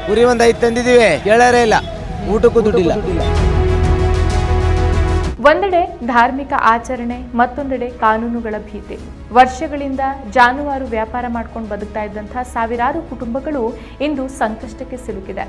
ಕುರಿ ಒಂದು 5 ತಂದಿದ್ದೀವಿ, ಕೇಳರೇ ಇಲ್ಲ, ಊಟಕ್ಕೂ ದುಡ್ಡಿಲ್ಲ. ಒಂದೆಡೆ ಧಾರ್ಮಿಕ ಆಚರಣೆ, ಮತ್ತೊಂದೆಡೆ ಕಾನೂನುಗಳ ಭೀತಿ. ವರ್ಷಗಳಿಂದ ಜಾನುವಾರು ವ್ಯಾಪಾರ ಮಾಡ್ಕೊಂಡು ಬದುಕ್ತಾ ಇದ್ದಂತಹ ಸಾವಿರಾರು ಕುಟುಂಬಗಳು ಇಂದು ಸಂಕಷ್ಟಕ್ಕೆ ಸಿಲುಕಿದೆ.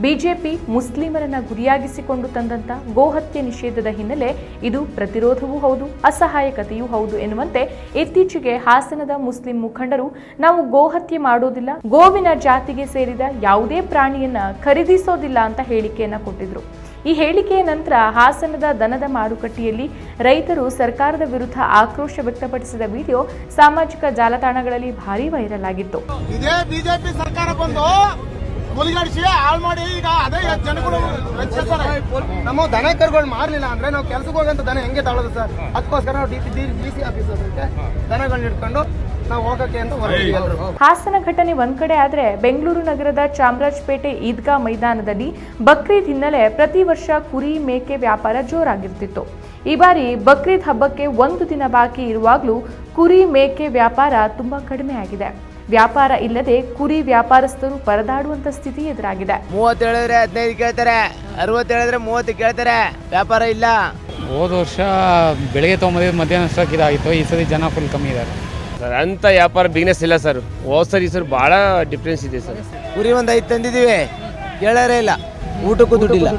ಬಿಜೆಪಿ ಮುಸ್ಲಿಮರನ್ನ ಗುರಿಯಾಗಿಸಿಕೊಂಡು ತಂದಂತ ಗೋಹತ್ಯೆ ನಿಷೇಧದ ಹಿನ್ನೆಲೆ ಇದು ಪ್ರತಿರೋಧವೂ ಹೌದು, ಅಸಹಾಯಕತೆಯೂ ಹೌದು ಎನ್ನುವಂತೆ ಇತ್ತೀಚೆಗೆ ಹಾಸನದ ಮುಸ್ಲಿಂ ಮುಖಂಡರು ನಾವು ಗೋಹತ್ಯೆ ಮಾಡೋದಿಲ್ಲ, ಗೋವಿನ ಜಾತಿಗೆ ಸೇರಿದ ಯಾವುದೇ ಪ್ರಾಣಿಯನ್ನ ಖರೀದಿಸೋದಿಲ್ಲ ಅಂತ ಹೇಳಿಕೆಯನ್ನ ಕೊಟ್ಟಿದ್ರು. ಈ ಹೇಳಿಕೆಯ ನಂತರ ಹಾಸನದ ದನದ ಮಾರುಕಟ್ಟೆಯಲ್ಲಿ ರೈತರು ಸರ್ಕಾರದ ವಿರುದ್ಧ ಆಕ್ರೋಶ ವ್ಯಕ್ತಪಡಿಸಿದ ವಿಡಿಯೋ ಸಾಮಾಜಿಕ ಜಾಲತಾಣಗಳಲ್ಲಿ ಭಾರಿ ವೈರಲ್ ಆಗಿತ್ತು. ಇದೇ ಬಿಜೆಪಿ ಸರ್ಕಾರ ಬಂದು ಮುಲಿಗಡಿಸಿ ಹಾಳು ಮಾಡಿ ಈಗ ಅದೇ ಜನಗಳು ನಮ್ಮ ದನ ಕರುಗಳು ಮಾರ್ಲಿಲ್ಲ ಅಂದ್ರೆ ನಾವು ಕೆಲ್ಸಕ್ಕೆ ಹೋಗಂತ ದನ ಹೆಂಗೆ ತಗೊಳ್ಳೋದು ಸರ್? ಅದಕ್ಕೋಸ್ಕರ ನಾವು ಡಿಸಿ ಆಫೀಸ್ ದನಗಳನ್ನ ಇಟ್ಕೊಂಡು ನಾವು ಹೋಗಕ್ಕೆ ಅಂತ ಹೊರಟಿದ್ದೀವಿ. ಹಾಸನ ಘಟನೆ ಒಂದ್ ಕಡೆ ಆದ್ರೆ ಬೆಂಗಳೂರು ನಗರದ ಚಾಮರಾಜಪೇಟೆ ಈದ್ಗಾ ಮೈದಾನದಲ್ಲಿ ಬಕ್ರೀದ್ ಹಿನ್ನೆಲೆ ಪ್ರತಿ ವರ್ಷ ಕುರಿ ಮೇಕೆ ವ್ಯಾಪಾರ ಜೋರಾಗಿರ್ತಿತ್ತು. ಈ ಬಾರಿ ಬಕ್ರೀದ್ ಹಬ್ಬಕ್ಕೆ 1 ದಿನ ಬಾಕಿ ಇರುವಾಗಲೂ ಕುರಿ ಮೇಕೆ ವ್ಯಾಪಾರ ತುಂಬಾ ಕಡಿಮೆ ಆಗಿದೆ. ವ್ಯಾಪಾರ ಇಲ್ಲದೆ ಕುರಿ ವ್ಯಾಪಾರಸ್ಥರು ಪರದಾಡುವಂತ ಸ್ಥಿತಿ ಎದುರಾಗಿದೆ. 30 ಹೇಳಿದ್ರೆ 15 ಕೇಳ್ತಾರೆ, 60 ಹೇಳಿದ್ರೆ 30 ಕೇಳ್ತಾರೆ, ವ್ಯಾಪಾರ ಇಲ್ಲ. ಹೋದ ವರ್ಷ ಬೆಳಗ್ಗೆ ತೊಗೊಂಬಂದಿದ್ದು ಮಧ್ಯಾಹ್ನ ಅಷ್ಟಕ್ಕೆ ಇದಾಗಿತ್ತು. ಈ ಸರಿ ಜನ ಫುಲ್ ಕಮ್ಮಿ ಇದ್ದಾರೆ ಸರ್. ಅಂಥ ವ್ಯಾಪಾರ ಬಿಸ್ನೆಸ್ ಇಲ್ಲ ಸರ್. ಹೋದ ಸರಿ ಸರ್ ಭಾಳ ಡಿಫ್ರೆನ್ಸ್ ಇದೆ ಸರ್. ಕುರಿ ಒಂದು 5 ತಂದಿದ್ದೀವಿ, ಕೇಳರೇ ಇಲ್ಲ, ಊಟಕ್ಕೂ ದುಡ್ಡಿಲ್ಲ.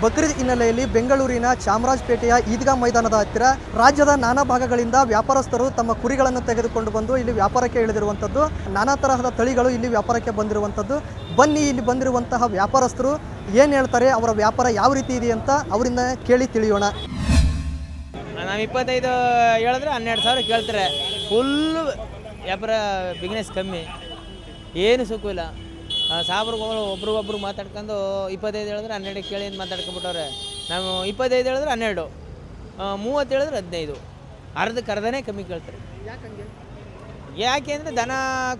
ಬಕ್ರೀದ್ ಹಿನ್ನೆಲೆಯಲ್ಲಿ ಬೆಂಗಳೂರಿನ ಚಾಮರಾಜಪೇಟೆಯ ಈದ್ಗಾ ಮೈದಾನದ ಹತ್ತಿರ ರಾಜ್ಯದ ನಾನಾ ಭಾಗಗಳಿಂದ ವ್ಯಾಪಾರಸ್ಥರು ತಮ್ಮ ಕುರಿಗಳನ್ನು ತೆಗೆದುಕೊಂಡು ಬಂದು ಇಲ್ಲಿ ವ್ಯಾಪಾರಕ್ಕೆ ಇಳಿದಿರುವಂಥದ್ದು. ನಾನಾ ತರಹದ ತಳಿಗಳು ಇಲ್ಲಿ ವ್ಯಾಪಾರಕ್ಕೆ ಬಂದಿರುವಂಥದ್ದು. ಬನ್ನಿ ಇಲ್ಲಿ ಬಂದಿರುವಂತಹ ವ್ಯಾಪಾರಸ್ಥರು ಏನು ಹೇಳ್ತಾರೆ, ಅವರ ವ್ಯಾಪಾರ ಯಾವ ರೀತಿ ಇದೆ ಅಂತ ಅವರಿಂದ ಕೇಳಿ ತಿಳಿಯೋಣ. ನಾವು 25 ಹೇಳಿದ್ರೆ 12,000 ಕೇಳ್ತಾರೆ. ಫುಲ್ಲು ವ್ಯಾಪಾರ ಬಿಸ್ನೆಸ್ ಕಮ್ಮಿ, ಏನು ಸುಖ ಇಲ್ಲ. ಸಾಬ್ರುಗಳು ಒಬ್ರು ಮಾತಾಡ್ಕೊಂಡು 25 ಹೇಳಿದ್ರೆ 12 ಕೇಳಿ ಅಂತ ಮಾತಾಡ್ಕೊಂಡ್ಬಿಟ್ಟವ್ರೆ. ನಾವು 25 ಹೇಳಿದ್ರೆ 12, 30 ಹೇಳಿದ್ರೆ 15, ಅರ್ಧನೇ ಕಮ್ಮಿ ಕೇಳ್ತಾರೆ. ಯಾಕೆ ಅಂದರೆ ದನ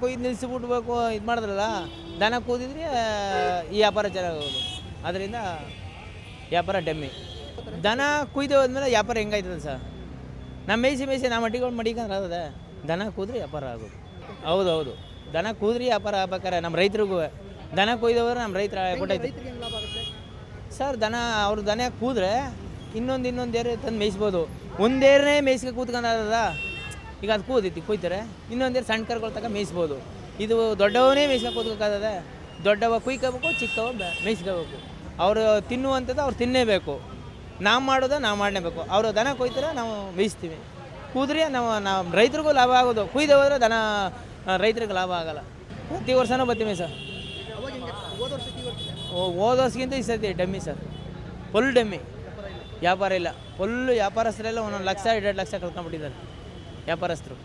ಕೊಯ್ದು ನಿಲ್ಲಿಸಿಬಿಡ್ಬೇಕು ಇದು ಮಾಡಿದ್ರಲ್ಲ, ದನ ಕೂದಿದ್ರೆ ಈ ವ್ಯಾಪಾರ ಚೆನ್ನಾಗೋದು. ಅದರಿಂದ ವ್ಯಾಪಾರ ಡಮ್ಮಿ. ದನ ಕುಯ್ದು ಹೋದ್ಮೇಲೆ ವ್ಯಾಪಾರ ಹೆಂಗಾಯ್ತದೆ ಸರ್? ನಮ್ಮ ಮೇಯಿಸಿ ನಮ್ಮ ಮಟ್ಟಿಗಳು ಮಡಿಕೊಂಡ್ರೆ ಅದೇ ದನ ಕೂದ್ರಿ ವ್ಯಾಪಾರ ಆಗೋದು. ಹೌದು, ದನ ಕೂದ್ರಿ ವ್ಯಾಪಾರ ಆಗ್ಬೇಕಾರೆ ನಮ್ಮ ರೈತರಿಗೂ. ದನ ಕೊಯ್ದವ್ರೆ ನಮ್ಮ ರೈತರ ಕೊಟ್ಟೈತೆ ಸರ್. ಅವ್ರು ದನ ಕೂದ್ರೆ ಇನ್ನೊಂದು ಏರೆ ತಂದು ಮೇಯಿಸ್ಬೋದು. ಒಂದೇರನೇ ಮೇಯಿಸ್ಕೆ ಕೂತ್ಕೊಂಡದ, ಈಗ ಅದು ಕೂದೈತಿ ಕೊಯ್ತಾರೆ, ಇನ್ನೊಂದೇರು ಸಣ್ಣ ಕರ್ಗಳು ತಗ ಮೇಯಿಸ್ಬೋದು. ಇದು ದೊಡ್ಡವನೇ ಮೇಯಿಸ್ಕೆ ಕೂತ್ಕೋಕ್ಕಾಗದೆ. ದೊಡ್ಡವ ಕುಯ್ಕೋಬೇಕು, ಚಿಕ್ಕವ ಮೇಯಿಸ್ಕೋಬೇಕು. ಅವರು ತಿನ್ನುವಂಥದ್ದು ಅವ್ರು ತಿನ್ನೇಬೇಕು. ನಾವು ಮಾಡೋದು ನಾವು ಮಾಡಲೇಬೇಕು. ಅವರು ದನ ಕೊಯ್ತಾರೆ, ನಾವು ಮೇಯಿಸ್ತೀವಿ. ಕೂದ್ರೆ ನಾವು ರೈತರಿಗೂ ಲಾಭ ಆಗೋದು. ಕುಯ್ದು ಹೋದ್ರೆ ದನ ರೈತರಿಗೆ ಲಾಭ ಆಗಲ್ಲ. ಪ್ರತಿ ವರ್ಷನೂ ಬರ್ತೀವಿ ಸರ್. ಹೋದ ವರ್ಷಕ್ಕಿಂತ ಈ ಸರ್ತಿ ಡಮ್ಮಿ ಸರ್, ಫುಲ್ ಡಮ್ಮಿ. ವ್ಯಾಪಾರ ಇಲ್ಲ, ಫುಲ್ಲು ವ್ಯಾಪಾರಸ್ಥರೆಲ್ಲ 1 ಲಕ್ಷ 2 ಲಕ್ಷ ಕಳ್ಕೊಂಡ್ಬಿಟ್ಟಿದ್ದಾರೆ ವ್ಯಾಪಾರಸ್ಥರು.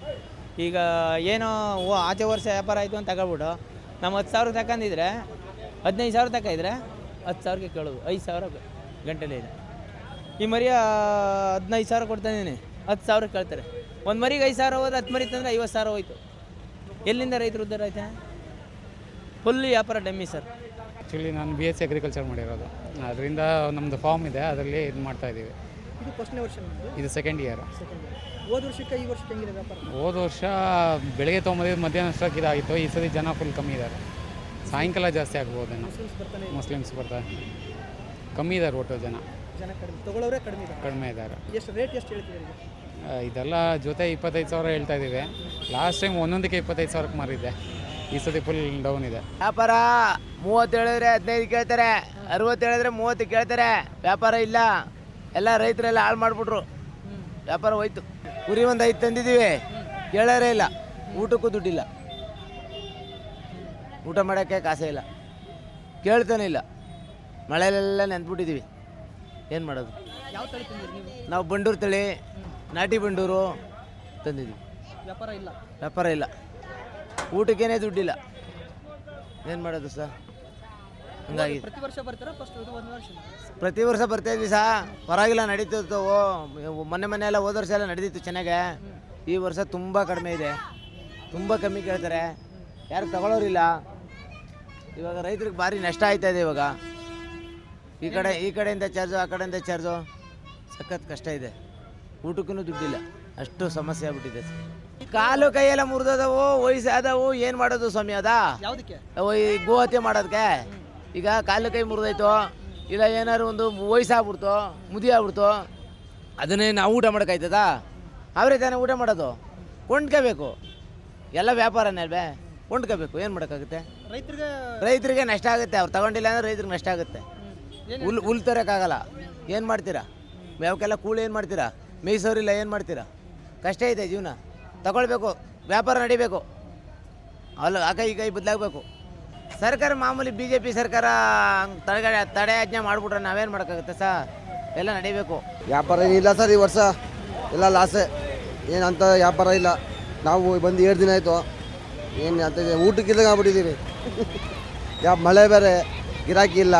ಈಗ ಏನೋ ಆಚೆ ವರ್ಷ ವ್ಯಾಪಾರ ಆಯಿತು ಅಂತ ತಗೊಳ್ಬಿಟ್ಟು ನಮ್ಮ 10,000 ತಗೊಂಡಿದ್ರೆ 15,000 ತಗೊಂಡಿದ್ರೆ 10,000ಕ್ಕೆ ಕೇಳೋದು. 5,000 ಗಂಟೆಲೇ ಇದೆ. ಈ ಮರಿಯ 15,000 ಕೊಡ್ತಾಯಿದ್ದೀನಿ, 10,000 ಕೇಳ್ತಾರೆ. ಒಂದು ಮರಿಗೆ 5,000 ಹೋದ್ರೆ 10 ಮರಿ ತಂದರೆ 50,000 ಹೋಯ್ತು. ಎಲ್ಲಿಂದ ರೈತರು ಉದ್ಧಾರ ಆಯ್ತಾ? ಫುಲ್ ವ್ಯಾಪಾರ ಡಮ್ಮಿ ಸರ್. ಆ್ಯಕ್ಚುಲಿ ನಾನು BSc ಅಗ್ರಿಕಲ್ಚರ್ ಮಾಡಿರೋದು. ಅದರಿಂದ ನಮ್ಮದು ಫಾರ್ಮ್ ಇದೆ, ಅದರಲ್ಲಿ ಇದು ಮಾಡ್ತಾಯಿದ್ದೀವಿ. ಇದು ಫಸ್ಟ್ನೇ ವರ್ಷ, ಇದು ಸೆಕೆಂಡ್ ಇಯರ್. ಹೋದ ವರ್ಷಕ್ಕೆ ಈ ವರ್ಷಕ್ಕೆ ಹೆಂಗಿದೆ ವ್ಯಾಪಾರ? ಹೋದ ವರ್ಷ ಬೆಳಗ್ಗೆ ತೊಗೊಂಬಂದಿದ್ದು ಮಧ್ಯಾಹ್ನ ಅಷ್ಟಕ್ಕೆ ಇದಾಗಿತ್ತು. ಈ ಸರಿ ಜನ ಫುಲ್ ಕಮ್ಮಿ ಇದ್ದಾರೆ. ಸಾಯಂಕಾಲ ಜಾಸ್ತಿ ಆಗ್ಬೋದೇನೋ. ಮುಸ್ಲಿಮ್ಸ್ ಬರ್ತಾರೆ, ಕಮ್ಮಿ ಇದ್ದಾರೆ. ಒಟ್ಟು ಜನ ಕಡಿಮೆ, ತಗೊಳ್ಳೋರೇ ಕಡಿಮೆ ಇದ್ದಾರೆ. ಎಷ್ಟು ರೇಟ್ ಎಷ್ಟು ಹೇಳ್ತಿದ್ದೀರಿ? ಇದೆಲ್ಲ ಜೊತೆ 25,000 ಹೇಳ್ತಾ ಇದ್ದೀವಿ. ಲಾಸ್ಟ್ ಟೈಮ್ ಒಂದೊಂದಕ್ಕೆ 25,000ಕ್ಕೆ ಮಾರಿದ್ದೆ. ಈ ಸತಿ ಫುಲ್ ಡೌನ್ ಇದೆ ವ್ಯಾಪಾರ. 30 ಹೇಳಿದ್ರೆ 15 ಕೇಳ್ತಾರೆ, 60 ಹೇಳಿದ್ರೆ 30 ಕೇಳ್ತಾರೆ, ವ್ಯಾಪಾರ ಇಲ್ಲ. ಎಲ್ಲ ರೈತರೆಲ್ಲ ಹಾಳು ಮಾಡಿಬಿಟ್ರು, ವ್ಯಾಪಾರ ಹೋಯ್ತು. ಕುರಿ ಒಂದು 5 ತಂದಿದ್ದೀವಿ, ಕೇಳರೇ ಇಲ್ಲ, ಊಟಕ್ಕೂ ದುಡ್ಡಿಲ್ಲ. ಊಟ ಮಾಡೋಕ್ಕೆ ಕಾಸೇ ಇಲ್ಲ, ಕೇಳ್ತಾನೆ ಇಲ್ಲ. ಮಳೆಯಲ್ಲೆಲ್ಲ ನೆಂದ್ಬಿಟ್ಟಿದ್ದೀವಿ, ಏನು ಮಾಡೋದು? ಯಾವ ತಳಿ ತಂದಿರಿ ನೀವು? ನಾವು ಬಂಡೂರು ತಳಿ, ನಾಟಿ ಬಂಡೂರು ತಂದಿದ್ದೀವಿ. ವ್ಯಾಪಾರ ಇಲ್ಲ, ಊಟಕ್ಕೇನೆ ದುಡ್ಡಿಲ್ಲ. ಏನು ಮಾಡೋದು ಸರ್? ಹಂಗಾಗಿ ಪ್ರತಿ ವರ್ಷ ಬರ್ತೀರಾ? ಪ್ರತಿ ವರ್ಷ ಬರ್ತಾಯಿದ್ವಿ ಸಹ, ಪರವಾಗಿಲ್ಲ, ನಡೀತಿತ್ತು. ಮೊನ್ನೆ ಎಲ್ಲ ಹೋದ ವರ್ಷ ಎಲ್ಲ ನಡೀತಿತ್ತು ಚೆನ್ನಾಗೆ. ಈ ವರ್ಷ ತುಂಬ ಕಡಿಮೆ ಇದೆ, ತುಂಬ ಕಮ್ಮಿ ಕೇಳ್ತಾರೆ, ಯಾರು ತಗೊಳ್ಳೋರಿಲ್ಲ. ಇವಾಗ ರೈತರಿಗೆ ಭಾರಿ ನಷ್ಟ ಆಯ್ತಾಯಿದೆ. ಇವಾಗ ಈ ಕಡೆಯಿಂದ ಚಾರ್ಜು, ಆ ಕಡೆಯಿಂದ ಚಾರ್ಜು, ಸಖತ್ ಕಷ್ಟ ಇದೆ. ಊಟಕ್ಕೂ ದುಡ್ಡಿಲ್ಲ. ಅಷ್ಟು ಸಮಸ್ಯೆ ಆಗ್ಬಿಟ್ಟಿದೆ ಸರ್. ಕಾಲು ಕೈಯೆಲ್ಲ ಮುರಿದವು, ವಯಸ್ಸಾದವು, ಏನು ಮಾಡೋದು ಸ್ವಾಮಿ ಅದ ಯಾವುದಕ್ಕೆ? ಈ ಗೋಹತ್ಯೆ ಮಾಡೋದಕ್ಕೆ. ಈಗ ಕಾಲು ಕೈ ಮುರಿದೋಯ್ತು, ಇಲ್ಲ ಏನಾದ್ರು ಒಂದು ವಯಸ್ಸಾಗ್ಬಿಡ್ತು, ಮುದಿ ಆಗ್ಬಿಡ್ತು, ಅದನ್ನೇ ನಾವು ಊಟ ಮಾಡೋಕ್ಕಾಯ್ತದ? ಅವರೇ ತಾನೇ ಊಟ ಮಾಡೋದು, ಕೊಂಡ್ಕೋಬೇಕು. ಎಲ್ಲ ವ್ಯಾಪಾರನೇ ಅಲ್ವೇ, ಕೊಂಡ್ಕೋಬೇಕು. ಏನು ಮಾಡೋಕ್ಕಾಗುತ್ತೆ? ರೈತರಿಗೆ ನಷ್ಟ ಆಗುತ್ತೆ. ಅವ್ರು ತಗೊಂಡಿಲ್ಲ ಅಂದರೆ ರೈತರಿಗೆ ನಷ್ಟ ಆಗುತ್ತೆ. ಹುಲ್ ತರೋಕ್ಕಾಗಲ್ಲ, ಏನು ಮಾಡ್ತೀರಾ? ಮೇವಕ್ಕೆಲ್ಲ ಕೂಲಿ ಏನು ಮಾಡ್ತೀರಾ? ಮೇಯ್ಸೋರಿಲ್ಲ, ಏನು ಮಾಡ್ತೀರಾ? ಕಷ್ಟ ಇದೆ ಜೀವನ. ತಗೊಳ್ಬೇಕು, ವ್ಯಾಪಾರ ನಡಿಬೇಕು, ಆ ಕೈ ಈ ಕೈ ಬದಲಾಗಬೇಕು. ಸರ್ಕಾರ ಮಾಮೂಲಿ BJP ಸರ್ಕಾರ ತಡೆಯಾಜ್ಞೆ ಮಾಡಿಬಿಟ್ರೆ ನಾವೇನು ಮಾಡೋಕ್ಕಾಗುತ್ತೆ ಸರ್? ಎಲ್ಲ ನಡಿಬೇಕು. ವ್ಯಾಪಾರ ಏನಿಲ್ಲ ಸರ್, ಈ ವರ್ಷ ಎಲ್ಲ ಲಾಸೆ. ಏನಂತ ವ್ಯಾಪಾರ ಇಲ್ಲ. ನಾವು ಬಂದು 7 ದಿನ ಆಯಿತು. ಏನು ಅಂತ ಊಟಕ್ಕಿಲ್ಲ ಆಗ್ಬಿಟ್ಟಿದ್ದೀವಿ. ಮಳೆ ಬೇರೆ, ಗಿರಾಕಿ ಇಲ್ಲ.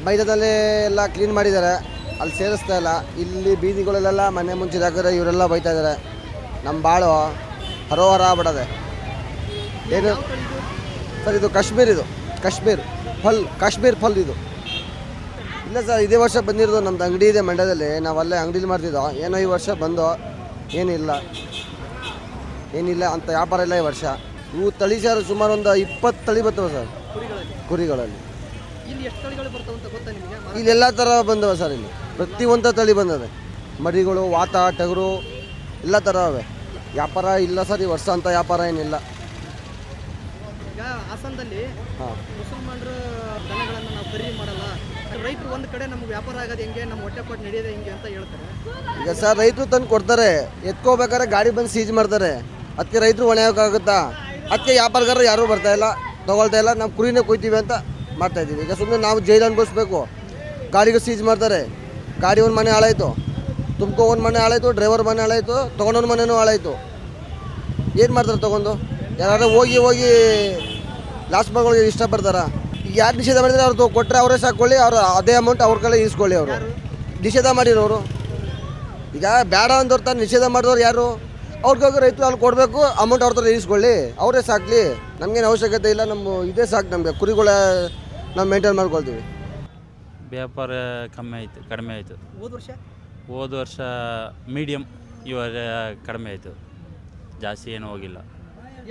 ಮೈದಾನದಲ್ಲಿ ಎಲ್ಲ ಕ್ಲೀನ್ ಮಾಡಿದ್ದಾರೆ, ಅಲ್ಲಿ ಸೇರಿಸ್ತಾ ಇಲ್ಲ. ಇಲ್ಲಿ ಬೀದಿಗಳಲ್ಲೆಲ್ಲ ಮನೆ ಮುಂಚೆ ಹಾಕಿದ್ರೆ ಇವರೆಲ್ಲ ಬೈತಾ ಇದ್ದಾರೆ. ನಮ್ಮ ಬಾಳು ಹರೋಹರ ಆಗ್ಬಿಡದೆ. ಏನು ಸರ್ ಇದು ಕಾಶ್ಮೀರ್ ಫಲ್ ಇದು. ಇಲ್ಲ ಸರ್, ಇದೇ ವರ್ಷ ಬಂದಿರೋದು. ನಮ್ದು ಅಂಗಡಿ ಇದೆ ಮಂಡ್ಯದಲ್ಲಿ, ನಾವು ಅಲ್ಲೇ ಅಂಗಡಿಲಿ ಮಾಡ್ತಿದ್ದೋ. ಏನೋ ಈ ವರ್ಷ ಬಂದು ಏನಿಲ್ಲ ಅಂತ ವ್ಯಾಪಾರ ಇಲ್ಲ ಈ ವರ್ಷ. ಇವು ತಳಿ ಸರ್ ಸುಮಾರು ಒಂದು 20 ತಳಿ ಬರ್ತವೆ ಸರ್ ಕುರಿಗಳಲ್ಲಿ. ಇಲ್ಲಿ ಎಲ್ಲ ಥರ ಬಂದವೆ ಸರ್. ಇಲ್ಲಿ ಪ್ರತಿಯೊಂದು ತಳಿ ಬಂದವೆ. ಮರಿಗಳು, ವಾತ, ಟಗರು ಎಲ್ಲ ಥರ ಅವೆ. ವ್ಯಾಪಾರ ಇಲ್ಲ ಸರ್ ಈ ವರ್ಷ, ಅಂತ ವ್ಯಾಪಾರ ಏನಿಲ್ಲ. ಈಗ ಹಾಸನದಲ್ಲಿ ಹಾಂ, ಮುಸಲ್ಮಾನರ ದನಗಳನ್ನು ನಾವು ಖರೀದಿ ಮಾಡಲ್ಲ, ರೈತರು ಒಂದು ಕಡೆ ನಮ್ಗೆ ವ್ಯಾಪಾರ ಆಗೋದು ಹೆಂಗೆ, ನಮ್ಮ ಹೊಟ್ಟೆಪಾటు ನಡೆಯೋದು ಹೆಂಗೆ ಅಂತ ಹೇಳ್ತಾರೆ. ಈಗ ಸರ್ ರೈತರು ತಂದು ಕೊಡ್ತಾರೆ, ಎತ್ಕೋಬೇಕಾದ್ರೆ ಗಾಡಿ ಬಂದು ಸೀಜ್ ಮಾಡ್ತಾರೆ. ಅದಕ್ಕೆ ರೈತರು ಹೊಣೆ ಹೋಗೋಕ್ಕಾಗುತ್ತಾ? ಅದಕ್ಕೆ ವ್ಯಾಪಾರಗಾರರು ಯಾರೂ ಬರ್ತಾಯಿಲ್ಲ, ತೊಗೊಳ್ತಾ ಇಲ್ಲ. ನಾವು ಕುರಿನೇ ಕೊಯ್ತೀವಿ ಅಂತ ಮಾಡ್ತಾಯಿದ್ದೀವಿ. ಈಗ ಸುಮ್ಮನೆ ನಾವು ಜೈಲು ಅನ್ಭವಿಸ್ಬೇಕು. ಗಾಡಿಗೆ ಸೀಜ್ ಮಾಡ್ತಾರೆ. ಗಾಡಿ ಒಂದು ಮನೆ ಹಾಳಾಯಿತು, ತುಮಕೋ ಒಂದು ಮನೆ ಹಾಳಾಯಿತು, ಡ್ರೈವರ್ ಮನೆ ಹಾಳಾಯಿತು, ತೊಗೊಂಡೋನ್ ಮನೆಯೂ ಹಾಳಾಯಿತು. ಏನು ಮಾಡ್ತಾರೆ ತೊಗೊಂಡು? ಯಾರು ಹೋಗಿ ಲಾಸ್ಟ್ ಮಾಡ್ಗಳಿಗೆ ಇಷ್ಟಪಡ್ತಾರ? ಈಗ ಯಾರು ನಿಷೇಧ ಮಾಡಿದರೆ ಅವ್ರು ಕೊಟ್ಟರೆ ಅವರೇ ಸಾಕೊಳ್ಳಿ, ಅವರು ಅದೇ ಅಮೌಂಟ್ ಅವ್ರ ಕಡೆ ಈಸ್ಕೊಳ್ಳಿ. ಅವರು ನಿಷೇಧ ಮಾಡಿರೋರು. ಈಗ ಬೇಡ ಅಂದವ್ರು ತಾನು ನಿಷೇಧ ಮಾಡಿದವ್ರು ಯಾರು? ಅವ್ರಿಗೋಗಿ ರೈತರು ಅಲ್ಲಿ ಕೊಡಬೇಕು, ಅಮೌಂಟ್ ಅವ್ರ ಥರ ಈಸ್ಕೊಳ್ಳಿ, ಅವರೇ ಸಾಕಲಿ. ನಮಗೇನು ಅವಶ್ಯಕತೆ ಇಲ್ಲ, ನಮ್ಮ ಇದೇ ಸಾಕು. ನಮಗೆ ಕುರಿಗಳ ನಾವು ಮೇಂಟೈನ್ ಮಾಡ್ಕೊಳ್ತೀವಿ. ವ್ಯಾಪಾರ ಕಡಿಮೆ ಆಯಿತು. ಹೋದ ವರ್ಷ ಮೀಡಿಯಮ್, ಇವಾಗ ಕಡಿಮೆ ಆಯಿತು, ಜಾಸ್ತಿ ಏನೂ ಹೋಗಿಲ್ಲ.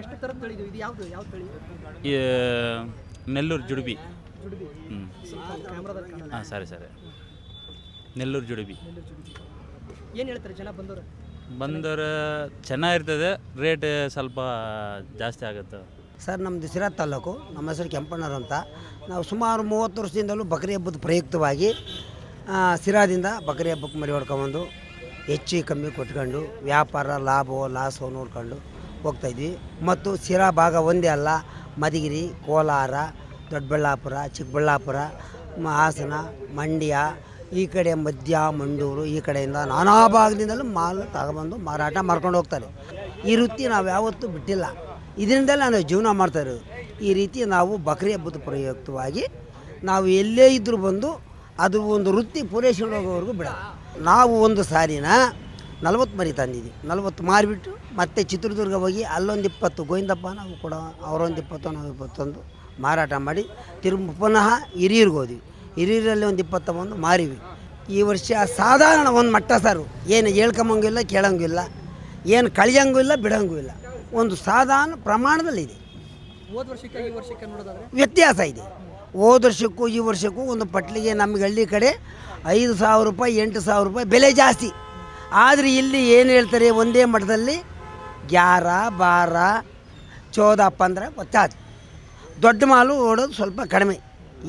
ಎಷ್ಟು ಥರದ ತಳಿ ಇದು? ಯಾವುದು ಯಾವ ತಳಿ? ಈ ನೆಲ್ಲೂರು ಜುಡುಬಿ. ಹಾಂ, ಸರಿ ನೆಲ್ಲೂರು ಜುಡುಬಿ. ಏನು ಹೇಳ್ತಾರೆ ಜನ ಬಂದವರು? ಚೆನ್ನಾಗಿರ್ತದೆ, ರೇಟ್ ಸ್ವಲ್ಪ ಜಾಸ್ತಿ ಆಗುತ್ತೆ ಸರ್. ನಮ್ಮದು ಸಿರಾ ತಾಲೂಕು, ನಮ್ಮ ಹೆಸರು ಕೆಂಪಣ್ಣರು ಅಂತ. ನಾವು ಸುಮಾರು 30 ವರ್ಷದಿಂದಲೂ ಬಕರಿ ಹಬ್ಬದ ಪ್ರಯುಕ್ತವಾಗಿ ಸಿರಾದಿಂದ ಬಕರಿ ಹಬ್ಬಕ್ಕೆ ಮರಿ ಹೊಡ್ಕೊಂಬಂದು ಹೆಚ್ಚು ಕಮ್ಮಿ ಕೊಟ್ಕೊಂಡು ವ್ಯಾಪಾರ ಲಾಭವೋ ಲಾಸೋ ನೋಡ್ಕೊಂಡು ಹೋಗ್ತಾಯಿದ್ವಿ. ಮತ್ತು ಸಿರಾ ಭಾಗ ಒಂದೇ ಅಲ್ಲ, ಮಧುಗಿರಿ, ಕೋಲಾರ, ದೊಡ್ಡಬಳ್ಳಾಪುರ, ಚಿಕ್ಕಬಳ್ಳಾಪುರ, ಹಾಸನ, ಮಂಡ್ಯ, ಈ ಕಡೆ ಮಧ್ಯ ಮಂಡೂರು, ಈ ಕಡೆಯಿಂದ ನಾನಾ ಭಾಗದಿಂದಲೂ ಮಾಲ್ ತಗೊಬಂದು ಮಾರಾಟ ಮಾಡ್ಕೊಂಡು ಹೋಗ್ತಾರೆ. ಈ ವೃತ್ತಿ ನಾವು ಯಾವತ್ತೂ ಬಿಟ್ಟಿಲ್ಲ, ಇದರಿಂದಲೇ ನಾವು ಜೀವನ ಮಾಡ್ತಾಯಿರೋದು. ಈ ರೀತಿ ನಾವು ಬಕರಿ ಹಬ್ಬದ ಪ್ರಯುಕ್ತವಾಗಿ ನಾವು ಎಲ್ಲೇ ಇದ್ದರೂ ಬಂದು ಅದು ಒಂದು ವೃತ್ತಿ ಪೂರೈಸ್ಕೊಂಡು ಹೋಗೋವರೆಗೂ ಬಿಡ. ನಾವು ಒಂದು ಸಾರಿನ 40 ಮರಿ ತಂದಿದ್ವಿ. 40 ಮಾರಿಬಿಟ್ಟು ಮತ್ತೆ ಚಿತ್ರದುರ್ಗ ಹೋಗಿ ಅಲ್ಲೊಂದು 20 ಗೋವಿಂದಪ್ಪ ನಾವು ಕೂಡ ಅವರೊಂದು 20 ನಾವು 21 ಮಾರಾಟ ಮಾಡಿ ಪುನಃ ಹಿರಿಯೂರಿಗೆ ಹೋದ್ವಿ. ಹಿರಿಯೂರಲ್ಲಿ ಒಂದು 21 ಮಾರಿವಿ. ಈ ವರ್ಷ ಸಾಧಾರಣ ಒಂದು ಮಟ್ಟ ಸಾರು, ಏನು ಹೇಳ್ಕೊಂಬಂಗಿಲ್ಲ, ಕೇಳೋಂಗಿಲ್ಲ, ಏನು ಕಳಿಯಂಗೂ ಇಲ್ಲ, ಬಿಡೋಂಗೂ ಇಲ್ಲ, ಒಂದು ಸಾಧಾರಣ ಪ್ರಮಾಣದಲ್ಲಿದೆ. ಹೋದ ವರ್ಷಕ್ಕೆ ಈ ವರ್ಷಕ್ಕೆ ನೋಡೋದಾದ್ರೆ ವ್ಯತ್ಯಾಸ ಇದೆ. ಹೋದ ವರ್ಷಕ್ಕೂ ಈ ವರ್ಷಕ್ಕೂ ಒಂದು ಪಟ್ಲಿಗೆ ನಮಗೆ ಹಳ್ಳಿ ಕಡೆ 5,000 ರೂಪಾಯಿ 8,000 ರೂಪಾಯಿ ಬೆಲೆ ಜಾಸ್ತಿ. ಆದರೆ ಇಲ್ಲಿ ಏನು ಹೇಳ್ತಾರೆ, ಒಂದೇ ಮಟ್ಟದಲ್ಲಿ 11, 12, 14, 15 ಗೊತ್ತಾಯ್ತು. ದೊಡ್ಡ ಮಾಲು ಓಡೋದು ಸ್ವಲ್ಪ ಕಡಿಮೆ.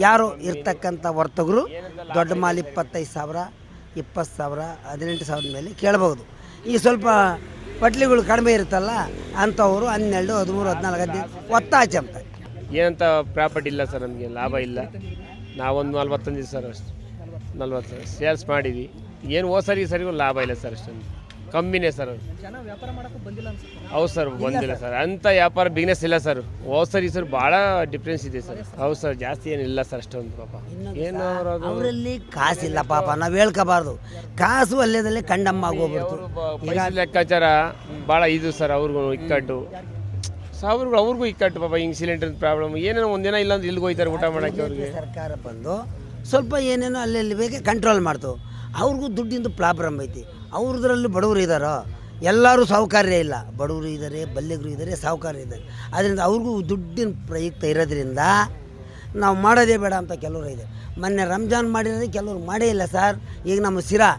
ಯಾರೋ ಇರ್ತಕ್ಕಂಥ ವರ್ತಕರು ದೊಡ್ಡ ಮಾಲು 25,000, 20,000, 18,000 ಮೇಲೆ ಕೇಳಬಹುದು. ಈ ಸ್ವಲ್ಪ ಪಟ್ಲಿಗಳು ಕಡಿಮೆ ಇರುತ್ತಲ್ಲ ಅಂಥವರು 12, 13, 14, 15 ಒತ್ತಾಚೆ ಅಂತಾರೆ. ಏನಂತ ಪ್ರಾಫಿಟ್ ಇಲ್ಲ ಸರ್, ನಮಗೆ ಲಾಭ ಇಲ್ಲ. ನಾವೊಂದು 40 ತಂದಿದ್ದು ಸರ್, ಅಷ್ಟು 40 ಸೇಲ್ಸ್ ಮಾಡಿದ್ವಿ. ಏನು ಹೋದ ಸರಿಗೂ ಲಾಭ ಇಲ್ಲ ಸರ್, ಅಷ್ಟೊಂದು ಕಮ್ಮಿನೇ ಸರ್. ಹೌದು ಸರ್, ಬಂದಿಲ್ಲ ಸರ್, ಅಂಥ ವ್ಯಾಪಾರ ಬಿಸ್ನೆಸ್ ಇಲ್ಲ ಸರ್. ಹೋದ ಸರ್ ಭಾಳ ಡಿಫ್ರೆನ್ಸ್ ಇದೆ ಸರ್. ಹೌದು ಸರ್, ಜಾಸ್ತಿ ಏನಿಲ್ಲ ಸರ್ ಅಷ್ಟೊಂದು. ಪಾಪ ಏನು ಅವರಲ್ಲಿ ಕಾಸಿಲ್ಲ ಪಾಪ, ನಾವು ಹೇಳ್ಕೋಬಾರ್ದು. ಕಾಸು ಅಲ್ಲೇದಲ್ಲಿ ಕಂಡಮ್ಮ ಆಗೋಗ್ಬಿಡ್ತು. ಲೆಕ್ಕಾಚಾರ ಭಾಳ ಇದು ಸರ್. ಅವ್ರಿಗೂ ಇಕ್ಕಟ್ಟು, ಅವ್ರಿಗೂ ಇಕ್ಕಟ್ಟು ಪಾಪ. ಹಿಂಗೆ ಸಿಲಿಂಡರ್ ಪ್ರಾಬ್ಲಮ್ ಏನೇನೋ ಒಂದಿನ ಇಲ್ಲಾಂದ್ರೆ ಇಲ್ಲಿಗೆ ಹೋಗ್ತಾರೆ ಊಟ ಮಾಡೋಕ್ಕೆ. ಅವ್ರಿಗೆ ಸರ್ಕಾರ ಬಂದು ಸ್ವಲ್ಪ ಏನೇನೋ ಅಲ್ಲೆಲ್ಲಿ ಬೇಕೆ ಕಂಟ್ರೋಲ್ ಮಾಡ್ತು. ಅವ್ರಿಗೂ ದುಡ್ಡಿಂದು ಪ್ರಾಬ್ಲಮ್ ಐತಿ. ಅವ್ರದ್ರಲ್ಲಿ ಬಡವರು ಇದ್ದಾರೋ, ಎಲ್ಲರೂ ಸಾಹುಕಾರ್ಯ ಇಲ್ಲ, ಬಡವರು ಇದ್ದಾರೆ, ಬಲ್ಲಿಗರು ಇದ್ದಾರೆ, ಸಾಹುಕಾರರು ಇದ್ದಾರೆ. ಅದರಿಂದ ಅವ್ರಿಗೂ ದುಡ್ಡಿನ ಪ್ರಯುಕ್ತ ಇರೋದ್ರಿಂದ ನಾವು ಮಾಡೋದೇ ಬೇಡ ಅಂತ ಕೆಲವರು ಇದೆ. ಮೊನ್ನೆ ರಂಜಾನ್ ಮಾಡಿರೋದೇ ಕೆಲವರು ಮಾಡೇ ಇಲ್ಲ ಸರ್. ಈಗ ನಮ್ಮ ಸಿರಾ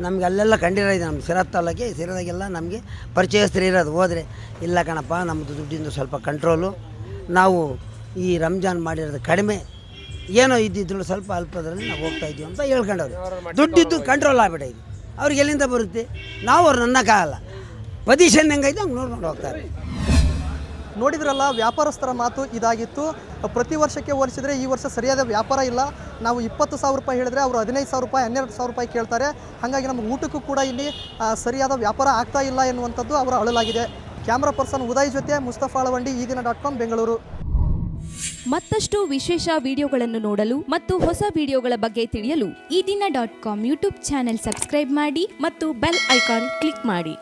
ನಮಗೆ ಅಲ್ಲೆಲ್ಲ ಕಂಡಿರೋ ಇದೆ, ನಮ್ಮ ಸಿರಾ ತಾಲೂಕೆ ಸಿರಾದಾಗೆಲ್ಲ ನಮಗೆ ಪರಿಚಯಸ್ಥರು ಇರೋದು. ಹೋದರೆ ಇಲ್ಲ ಕಣಪ್ಪ ನಮ್ಮದು ದುಡ್ಡಿಂದು ಸ್ವಲ್ಪ ಕಂಟ್ರೋಲು, ನಾವು ಈ ರಂಜಾನ್ ಮಾಡಿರೋದು ಕಡಿಮೆ, ಏನೋ ಇದ್ದಿದ್ರು ಸ್ವಲ್ಪ ಅಲ್ಪದ್ರಲ್ಲಿ ನಾವು ಹೋಗ್ತಾಯಿದ್ದೀವಿ ಅಂತ ಹೇಳ್ಕೊಂಡವ್ರು. ದುಡ್ಡಿದ್ದು ಕಂಟ್ರೋಲ್ ಆಗಿಬಿಟ್ಟೈತಿ. ಅವ್ರಿಗೆ ಎಲ್ಲಿಂದ ಬರುತ್ತೆ? ನಾವು ಅವ್ರು ಅನ್ನೋಕ್ಕಾಗಲ್ಲ. ಪೊಸಿಷನ್ ಹೆಂಗೈತೆ ಹಂಗೆ ನೋಡ್ಕೊಂಡು ಹೋಗ್ತಾರೆ. ನೋಡಿದ್ರಲ್ಲ, ವ್ಯಾಪಾರಸ್ಥರ ಮಾತು ಇದಾಗಿತ್ತು. ಪ್ರತಿ ವರ್ಷಕ್ಕೆ ಹೋಲಿಸಿದರೆ ಈ ವರ್ಷ ಸರಿಯಾದ ವ್ಯಾಪಾರ ಇಲ್ಲ. ನಾವು 20,000 ರೂಪಾಯಿ ಹೇಳಿದ್ರೆ ಅವರು 15,000 ರೂಪಾಯಿ 12,000 ರೂಪಾಯಿ ಕೇಳ್ತಾರೆ. ಹಾಗಾಗಿ ನಮ್ಮ ಊಟಕ್ಕೂ ಕೂಡ ಇಲ್ಲಿ ಸರಿಯಾದ ವ್ಯಾಪಾರ ಆಗ್ತಾ ಇಲ್ಲ ಎನ್ನುವಂಥದ್ದು ಅವರ ಅಳಲಾಗಿದೆ. ಕ್ಯಾಮ್ರಾ ಪರ್ಸನ್ ಉದಯ್ ಜೊತೆ ಮುಸ್ತಫಾ ಅಳವಂಡಿ, ಈದಿನ.com, ಬೆಂಗಳೂರು. ಮತ್ತಷ್ಟು ವಿಶೇಷ ವಿಡಿಯೋಗಳನ್ನು ನೋಡಲು ಮತ್ತು ಹೊಸ ವಿಡಿಯೋಗಳ ಬಗ್ಗೆ ತಿಳಿಯಲು ಈದಿನ.com ಯೂಟ್ಯೂಬ್ ಚಾನೆಲ್ ಸಬ್ಸ್ಕ್ರೈಬ್ ಮಾಡಿ ಮತ್ತು ಬೆಲ್ ಐಕಾನ್ ಕ್ಲಿಕ್ ಮಾಡಿ.